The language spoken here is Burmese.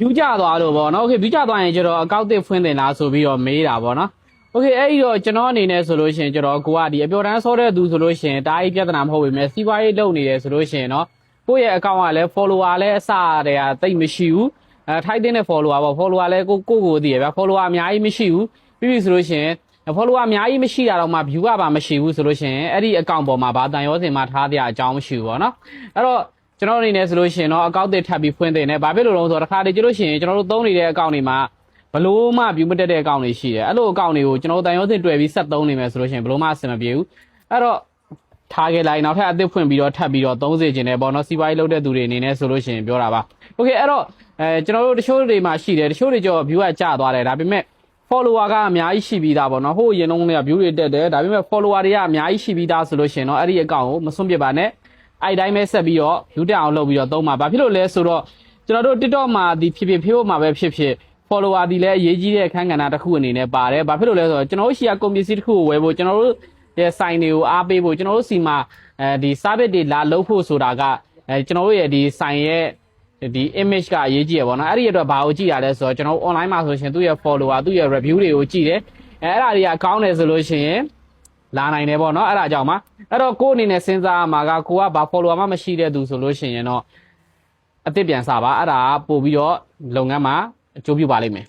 view ကြသွားလို့ပေါ့နော် okay view ကြသွားရင်ကျတော့အကောက်တစ်ဖွင့်တင်လားဆိုပြီးတော့မေးတာပေါ့နော် okay အဲ့ဒီတော့ကျွန်တော်အနေနဲ့ဆိုလို့ရှိရင်ကျွန်တော်ကိုကဒီအပျော်တမ်းဆောတဲ့သူဆိုလို့ရှိရင်တားကြီးပြဿနာမဟုတ်ပေမဲ့စီးပွားရေးလုပ်နေတယ်ဆိုလို့ရှိရင်เนาะကိုယ့်ရဲ့အကောင့်ကလည်း follower လည်းအစတည်းကတိတ်မရှိဘူးထိုက်တဲ့ follower ပေါ့ follower လည်းကိုသိရဗျာ follower အများကြီးမရှိဘူးပြီးပြီဆိုလို့ရှိရင် follower အများကြီးမရှိတာတော့မှ view ကပါမရှိဘူးဆိုလို့ရှိရင်အဲ့ဒီအကောင့်ပေါ်မှာဘာတန်ရောစင်မှာထားတဲ့အကြောင်းမရှိဘူးပေါ့နော်အဲ့တော့ကျွန်တော်အနေနဲ့ဆိုလို့ရှိရင်တော့အကောင့်တစ်ထပ်ပြီးဖွင့်တင်တယ်ဘာဖြစ်လို့လဲဆိုတော့တစ်ခါတည်းကြလို့ရှိရင်ကျွန်တော်တို့သုံးနေတဲ့အကောင့်တွေမှာဘလို့မှ view မတက်တဲ့အကောင့်တွေရှိတယ်အဲ့လိုအကောင့်တွေကိုကျွန်တော်တို့တန်ရောစင်တွေ့ပြီးဆက်သုံးနေမယ်ဆိုလို့ရှိရင်ဘလို့မှအဆင်မပြေဘူးအဲ့တော့ထားခဲ့လိုက်နောက်ထပ်အသစ်ဖွင့်ပြီးတော့ထပ်ပြီးတော့သုံးစေခြင်းနဲ့ပေါ့နော်စီးပွားရေးလုပ်တဲ့သူတွေအနေနဲ့ဆိုလို့ရှိရင်ပြောတာပါโอเคအဲ့တော့ကျွန်တော်တို့တချို့တွေမှာရှိတယ်တချို့တွေကြော view ကကျသွားတယ်ဒါပေမဲ့ follower ကအများကြီးရှိပြီးသားပေါ့နော်ဟိုရင်လုံးတွေက view တွေတက်တယ်ဒါပေမဲ့ follower တွေကအများကြီးရှိပြီးသားဆိုလို့ရှိရင်တော့အဲ့ဒီအကောင့်ကိုမစွန့်ပစ်ပါနဲ့အဲ့တိုင်းပဲဆက်ပြီးတော့ view တက်အောင်လုပ်ပြီးတော့သုံးပါဘာဖြစ်လို့လဲဆိုတော့ကျွန်တော်တို့ TikTok မှာဒီဖြစ် Facebook မှာပဲဖြစ် follower ဒီလည်းအရေးကြီးတဲ့အခန်းကဏ္ဍတစ်ခုအနေနဲ့ပါတယ်ဘာဖြစ်လို့လဲဆိုတော့ကျွန်တော်တို့ရှီယာကုန်ပစ္စည်းတစ်ခုကိုဝယ်ဖို့ကျွန်တော်တို့ရဲ့ sign တွေကိုအားပေးဖို့ကျွန်တော်တို့စီမှာဒီ service တွေလာလုပ်ဖို့ဆိုတာကကျွန်တော်တို့ရဲ့ဒီ sign ရဲ့ဒီ image ကအရေးကြီးရပေါ့နော်အဲ့ဒီအတွက်ဘာကိုကြည့်ရလဲဆိုတော့ကျွန်တော် online မှာဆိုရှင်သူ့ရဲ့ follower သူ့ရဲ့ review တွေကိုကြည့်တယ်အဲ့ဒါတွေကကောင်းတယ်ဆိုလို့ရှိရင်လာနိုင်တယ်ပေါ့နော်အဲ့ဒါကြောင့်ပါအဲ့တော့ကိုယ့်အနေနဲ့စဉ်းစားရမှာကကိုကဘာ follower မှမရှိတဲ့သူဆိုလို့ရှိရင်တော့အသစ်ပြန်စပါအဲ့ဒါပို့ပြီးတော့လုပ်ငန်းမှာအကျိုးပြုပါလိမ့်မယ်